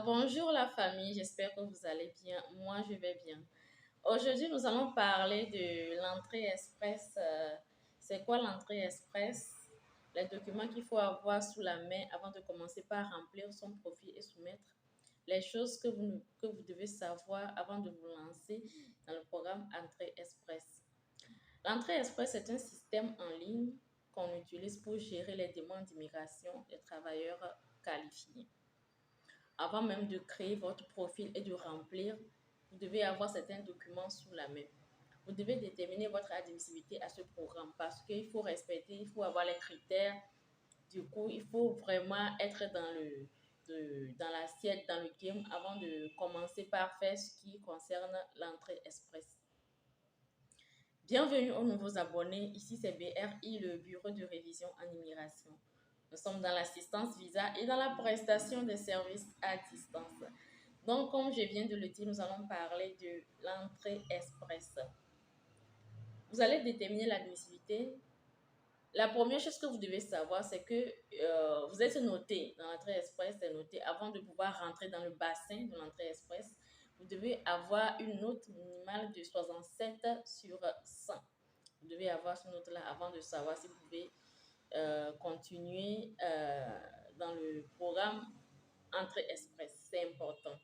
Bonjour la famille, j'espère que vous allez bien. Moi, je vais bien. Aujourd'hui, nous allons parler de l'entrée express. C'est quoi l'entrée express? Les documents qu'il faut avoir sous la main avant de commencer par remplir son profil et soumettre. Les choses que vous devez savoir avant de vous lancer dans le programme Entrée Express. L'entrée express est un système en ligne qu'on utilise pour gérer les demandes d'immigration des travailleurs qualifiés. Avant même de créer votre profil et de remplir, vous devez avoir certains documents sous la main. Vous devez déterminer votre admissibilité à ce programme parce qu'il faut respecter, il faut avoir les critères. Du coup, il faut vraiment être dans l'assiette, dans le game avant de commencer par faire ce qui concerne l'entrée express. Bienvenue aux nouveaux abonnés. Ici, c'est BRI, le Bureau de révision en immigration. Nous sommes dans l'assistance visa et dans la prestation des services à distance. Donc, comme je viens de le dire, nous allons parler de l'entrée express. Vous allez déterminer l'admissibilité. La première chose que vous devez savoir, c'est que vous êtes noté dans l'entrée express, c'est noté avant de pouvoir rentrer dans le bassin de l'entrée express. Vous devez avoir une note minimale de 67 sur 100. Vous devez avoir cette note-là avant de savoir si vous pouvez continuer dans le programme Entrée Express. C'est important.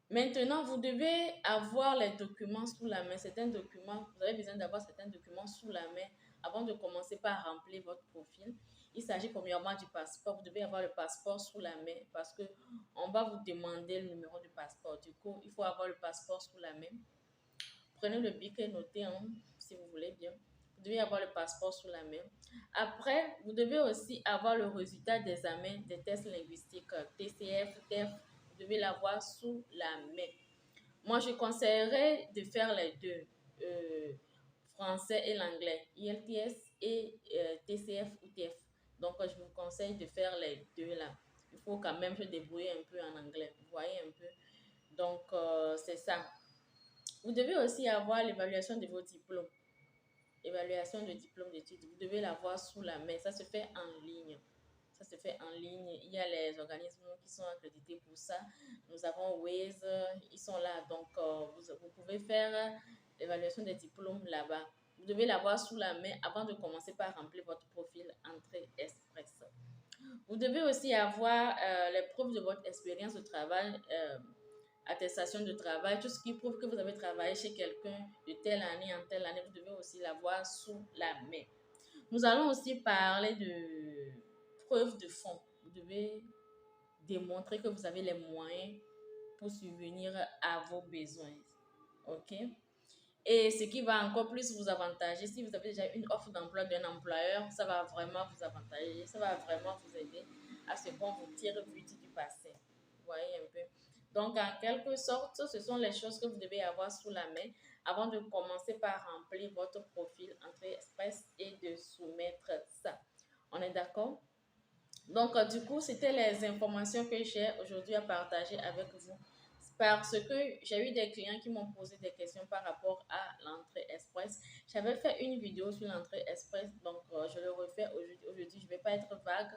Maintenant, vous devez avoir les documents sous la main. Certains documents, vous avez besoin d'avoir certains documents sous la main avant de commencer par remplir votre profil. Il s'agit premièrement du passeport. Vous devez avoir le passeport sous la main parce qu'on va vous demander le numéro du passeport. Du coup, il faut avoir le passeport sous la main. Prenez le bic et notez si vous voulez bien. Vous devez avoir le passeport sous la main. Après, vous devez aussi avoir le résultat des examens, des tests linguistiques, TCF, TEF. Vous devez l'avoir sous la main. Moi, je conseillerais de faire les deux, français et l'anglais, IELTS et TCF ou TF. Donc, je vous conseille de faire les deux là. Il faut quand même se débrouiller un peu en anglais. Vous voyez un peu. Donc, c'est ça. Vous devez aussi avoir l'évaluation de vos diplômes. Évaluation de diplôme d'études. Vous devez l'avoir sous la main. Ça se fait en ligne. Ça se fait en ligne. Il y a les organismes qui sont accrédités pour ça. Nous avons Waze, ils sont là. Donc, vous pouvez faire l'évaluation des diplômes là-bas. Vous devez l'avoir sous la main avant de commencer par remplir votre profil Entrée Express. Vous devez aussi avoir les preuves de votre expérience de travail, attestation de travail, tout ce qui prouve que vous avez travaillé chez quelqu'un de telle année en telle année, vous devez aussi l'avoir sous la main. Nous allons aussi parler de preuve de fonds. Vous devez démontrer que vous avez les moyens pour subvenir à vos besoins. OK? Et ce qui va encore plus vous avantager, si vous avez déjà une offre d'emploi d'un employeur, ça va vraiment vous avantager, ça va vraiment vous aider à ce qu'on vous tire vite du passé. Vous voyez un peu? Donc, en quelque sorte, ce sont les choses que vous devez avoir sous la main avant de commencer par remplir votre profil Entrée Express et de soumettre ça. On est d'accord? Donc, du coup, c'était les informations que j'ai aujourd'hui à partager avec vous. Parce que j'ai eu des clients qui m'ont posé des questions par rapport à l'entrée express. J'avais fait une vidéo sur l'entrée express, donc je le refais aujourd'hui. Je ne vais pas être vague.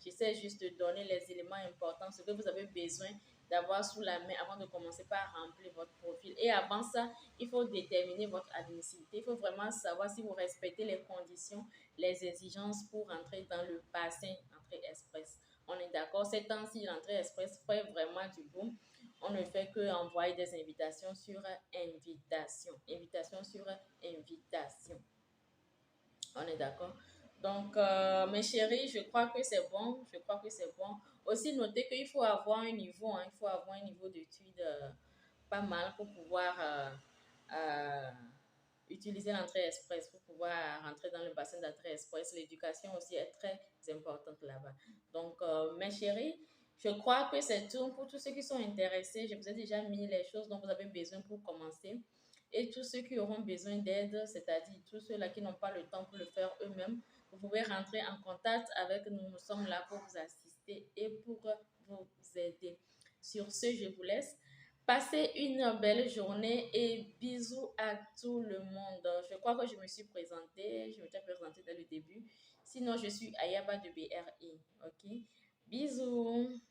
J'essaie juste de donner les éléments importants, ce que vous avez besoin d'avoir sous la main avant de commencer par remplir votre profil. Et avant ça, il faut déterminer votre admissibilité. Il faut vraiment savoir si vous respectez les conditions, les exigences pour entrer dans le bassin Entrée Express. On est d'accord, ces temps-ci, l'entrée express fait vraiment du boom. On ne fait que envoyer des invitations sur invitation. Invitation sur invitation. On est d'accord? Donc, mes chéris, je crois que c'est bon. Je crois que c'est bon. Aussi, notez qu'il faut avoir un niveau. Il faut avoir un niveau d'études pas mal pour pouvoir utiliser l'entrée express, pour pouvoir rentrer dans le bassin d'entrée express. L'éducation aussi est très importante là-bas. Donc, mes chéris, je crois que c'est tout pour tous ceux qui sont intéressés. Je vous ai déjà mis les choses dont vous avez besoin pour commencer. Et tous ceux qui auront besoin d'aide, c'est-à-dire tous ceux-là qui n'ont pas le temps pour le faire eux-mêmes, vous pouvez rentrer en contact avec nous. Nous sommes là pour vous assister et pour vous aider. Sur ce, je vous laisse. Passez une belle journée et bisous à tout le monde. Je crois que je me suis présentée. Je me suis présentée dès le début. Sinon, je suis Ayaba de BRI. OK? Bisous.